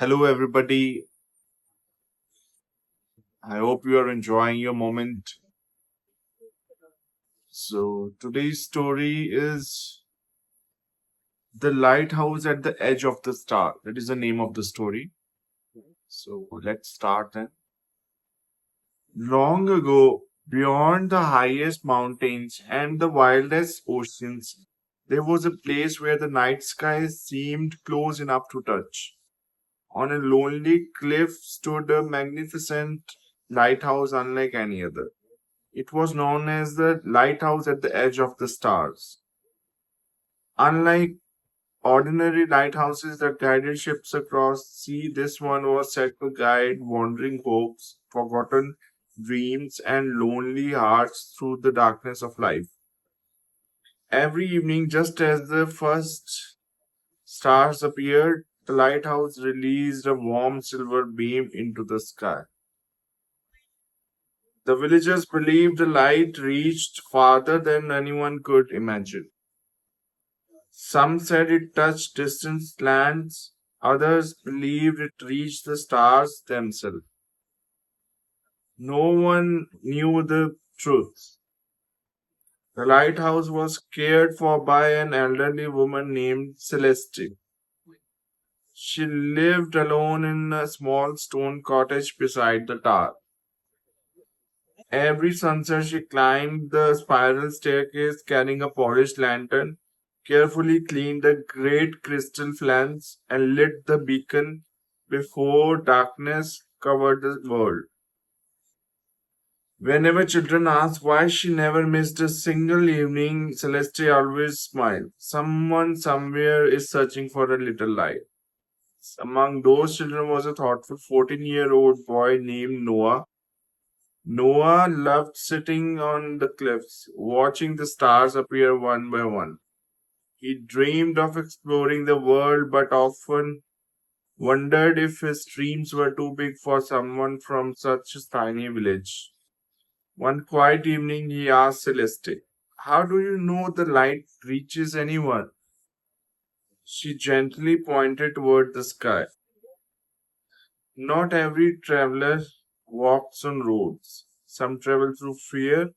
Hello, everybody. I hope you are enjoying your moment. So, today's story is The Lighthouse at the Edge of the Star. That is the name of the story. So, let's start then. Long ago, beyond the highest mountains and the wildest oceans, there was a place where the night sky seemed close enough to touch. On a lonely cliff stood a magnificent lighthouse unlike any other. It was known as the lighthouse at the edge of the stars. Unlike ordinary lighthouses that guided ships across the sea, this one was set to guide wandering hopes, forgotten dreams, and lonely hearts through the darkness of life. Every evening, just as the first stars appeared, the lighthouse released a warm silver beam into the sky. The villagers believed the light reached farther than anyone could imagine. Some said it touched distant lands, others believed it reached the stars themselves. No one knew the truth. The lighthouse was cared for by an elderly woman named Celeste. She lived alone in a small stone cottage beside the tower. Every sunset, she climbed the spiral staircase carrying a polished lantern, carefully cleaned the great crystal flames, and lit the beacon before darkness covered the world. Whenever children asked why she never missed a single evening, Celeste always smiled. Someone somewhere is searching for a little light. Among those children was a thoughtful 14-year-old boy named Noah. Noah loved sitting on the cliffs, watching the stars appear one by one. He dreamed of exploring the world, but often wondered if his dreams were too big for someone from such a tiny village. One quiet evening, he asked Celeste, "How do you know the light reaches anyone?" She gently pointed toward the sky. Not every traveler walks on roads. Some travel through fear,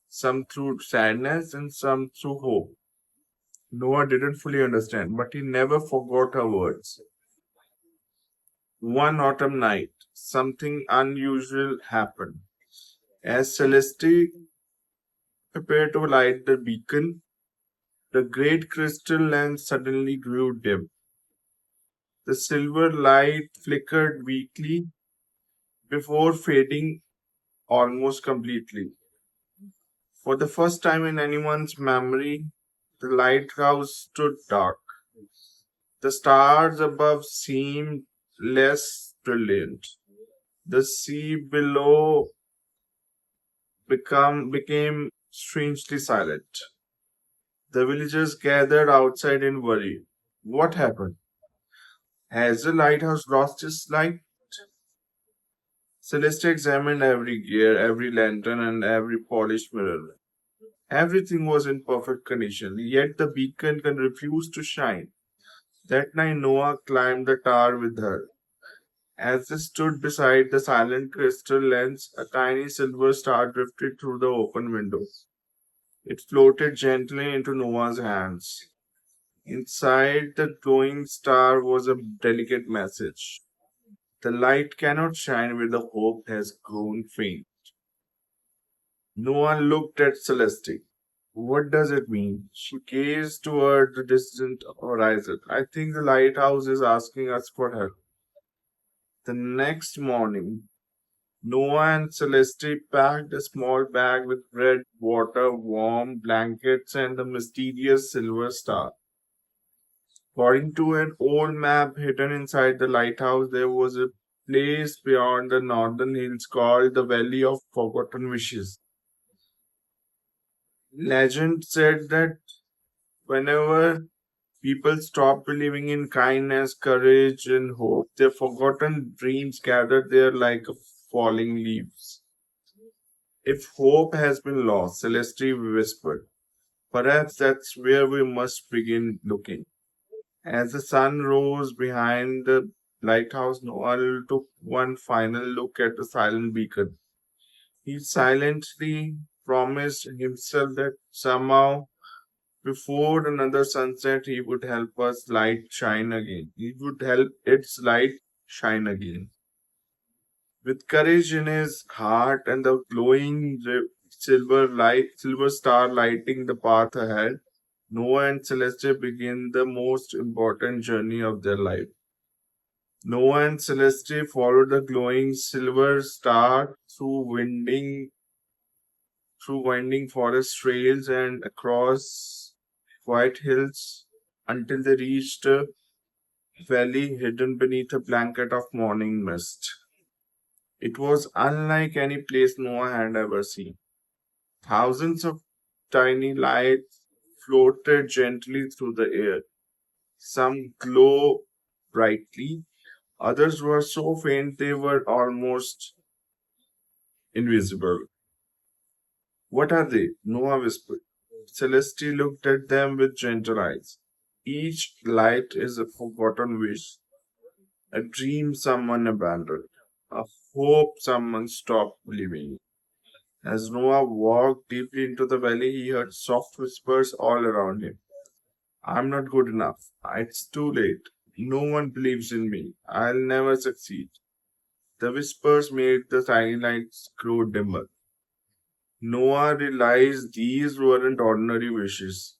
some through sadness, and some through hope. Noah didn't fully understand, but he never forgot her words. One autumn night, something unusual happened. As Celeste prepared to light the beacon, the great crystal lamp suddenly grew dim. The silver light flickered weakly before fading almost completely. For the first time in anyone's memory, the lighthouse stood dark. The stars above seemed less brilliant. The sea below became strangely silent. The villagers gathered outside in worry. What happened? Has the lighthouse lost its light? Celeste examined every gear, every lantern, and every polished mirror. Everything was in perfect condition, yet the beacon refused to shine. That night, Noah climbed the tower with her. As they stood beside the silent crystal lens, a tiny silver star drifted through the open window. It floated gently into Noah's hands. Inside the glowing star was a delicate message. The light cannot shine where the hope has grown faint. Noah looked at Celeste. What does it mean? She gazed toward the distant horizon. I think the lighthouse is asking us for help. The next morning, Noah and Celeste packed a small bag with bread, water, warm blankets, and the mysterious silver star. According to an old map hidden inside the lighthouse, there was a place beyond the northern hills called the Valley of Forgotten Wishes. Legend said that whenever people stop believing in kindness, courage, and hope, their forgotten dreams gather there like falling leaves. If hope has been lost, Celeste whispered, perhaps that's where we must begin looking. As the sun rose behind the lighthouse, Noel took one final look at the silent beacon. He silently promised himself that somehow, before another sunset, he would help us light shine again. He would help its light shine again. With courage in his heart and the glowing silver star lighting the path ahead, Noah and Celeste begin the most important journey of their life. Noah and Celeste follow the glowing silver star through winding forest trails and across quiet hills until they reached a valley hidden beneath a blanket of morning mist. It was unlike any place Noah had ever seen. Thousands of tiny lights floated gently through the air. Some glow brightly, others were so faint they were almost invisible. What are they? Noah whispered. Celeste looked at them with gentle eyes. Each light is a forgotten wish, a dream someone abandoned, a hope someone stopped believing. As Noah walked deeply into the valley, he heard soft whispers all around him. I'm not good enough. It's too late. No one believes in me. I'll never succeed. The whispers made the tiny lights grow dimmer. Noah realized these weren't ordinary wishes.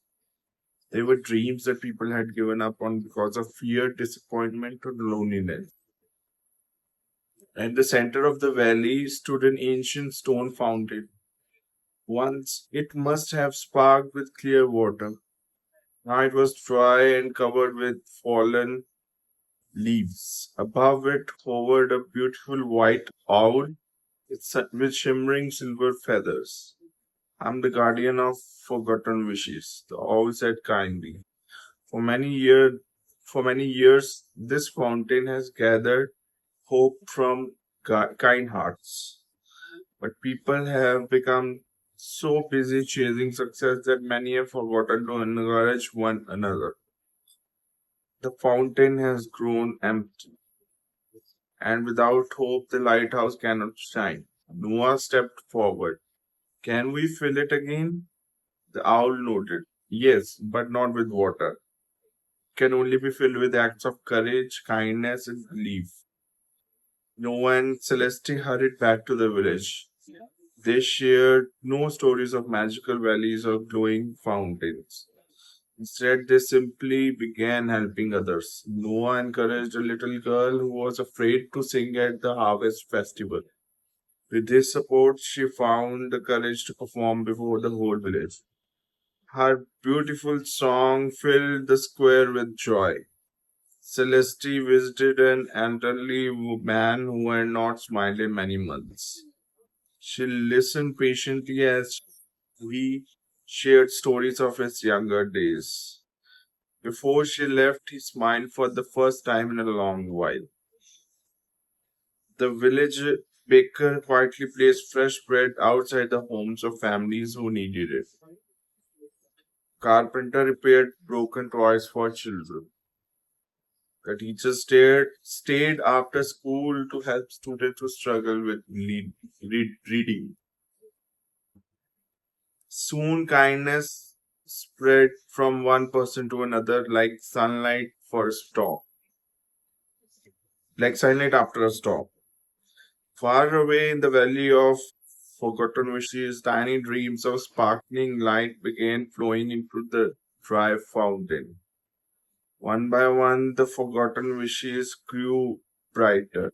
They were dreams that people had given up on because of fear, disappointment, or loneliness. At the center of the valley stood an ancient stone fountain. Once it must have sparkled with clear water. Now it was dry and covered with fallen leaves. Above it hovered a beautiful white owl with shimmering silver feathers. I'm the guardian of forgotten wishes, the owl said kindly. For many years, for many years, this fountain has gathered hope from kind hearts. But people have become so busy chasing success that many have forgotten to encourage one another. The fountain has grown empty, and without hope, the lighthouse cannot shine. Noah stepped forward. Can we fill it again? The owl nodded. Yes, but not with water. Can only be filled with acts of courage, kindness, and belief. Noah and Celeste hurried back to the village. They shared no stories of magical valleys or glowing fountains. Instead, they simply began helping others. Noah encouraged a little girl who was afraid to sing at the harvest festival. With his support, she found the courage to perform before the whole village. Her beautiful song filled the square with joy. Celeste visited an elderly man who had not smiled in many months. She listened patiently as he shared stories of his younger days. Before she left, he smiled for the first time in a long while. The village baker quietly placed fresh bread outside the homes of families who needed it. Carpenter repaired broken toys for children. The teacher stayed after school to help students who struggle with reading. Soon, kindness spread from one person to another like sunlight after a storm. Far away in the valley of forgotten wishes, tiny dreams of sparkling light began flowing into the dry fountain. One by one, the forgotten wishes grew brighter.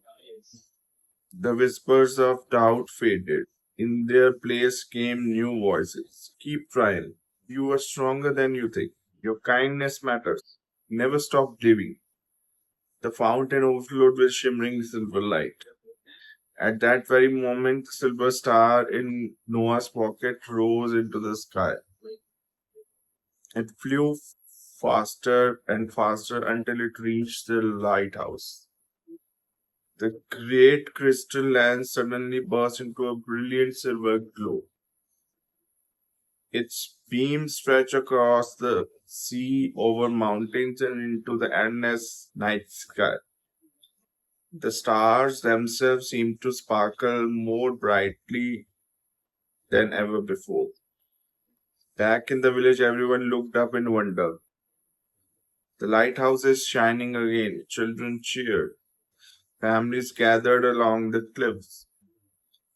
The whispers of doubt faded. In their place came new voices. Keep trying. You are stronger than you think. Your kindness matters. Never stop believing. The fountain overflowed with shimmering silver light. At that very moment, the silver star in Noah's pocket rose into the sky. It flew faster and faster until it reached the lighthouse. The great crystal lens suddenly burst into a brilliant silver glow. Its beams stretched across the sea, over mountains, and into the endless night sky. The stars themselves seemed to sparkle more brightly than ever before. Back in the village, everyone looked up in wonder. The lighthouse is shining again. Children cheered. Families gathered along the cliffs.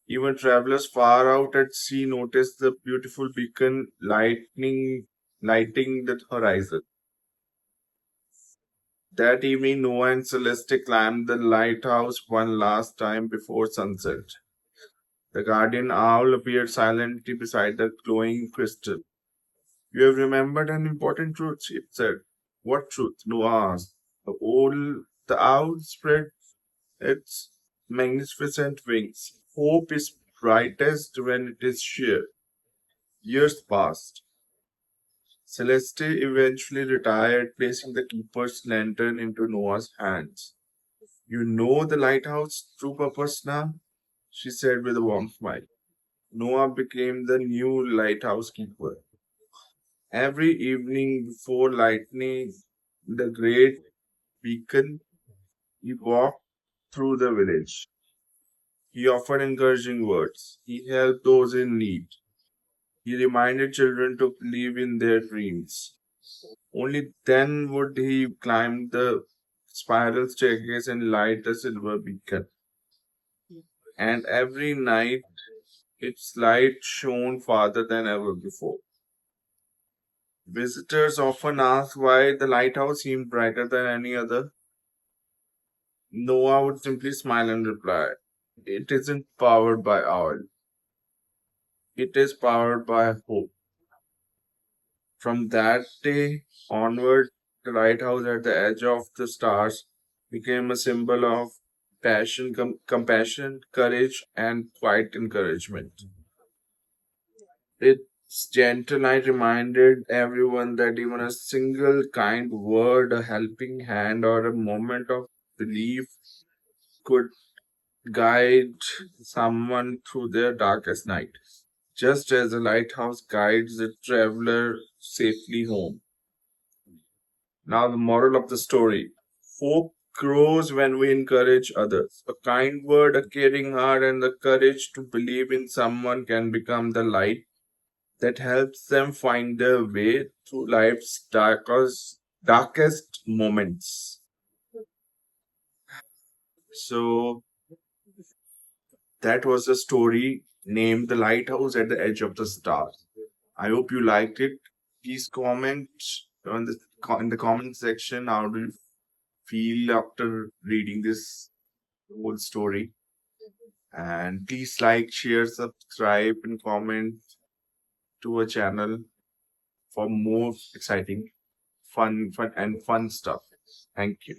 Even travelers far out at sea noticed the beautiful beacon lighting the horizon. That evening, Noah and Celeste climbed the lighthouse one last time before sunset. The guardian owl appeared silently beside the glowing crystal. You have remembered an important truth, it said. What truth? Noah asked. The owl spread its magnificent wings. Hope is brightest when it is shared. Years passed. Celeste eventually retired, placing the keeper's lantern into Noah's hands. You know the lighthouse true purpose now? She said with a warm smile. Noah became the new lighthouse keeper. Every evening before lightning the great beacon, he walked through the village. He offered encouraging words. He helped those in need. He reminded children to believe in their dreams. Only then would he climb the spiral staircase and light the silver beacon. And every night its light shone farther than ever before. Visitors often ask why the lighthouse seemed brighter than any other. Noah would simply smile and reply, it isn't powered by oil, it is powered by hope. From that day onward, the lighthouse at the edge of the stars became a symbol of compassion, courage, and quiet encouragement. Its gentle light reminded everyone that even a single kind word, a helping hand, or a moment of belief could guide someone through their darkest night, just as a lighthouse guides the traveler safely home. Now, the moral of the story: hope grows when we encourage others. A kind word, a caring heart, and the courage to believe in someone can become the light that helps them find their way through life's darkest moments. So, that was a story named The Lighthouse at the Edge of the Stars. I hope you liked it. Please comment in the comment section how do you feel after reading this whole story. And please like, share, subscribe, and comment to our channel for more exciting, fun stuff. Thank you.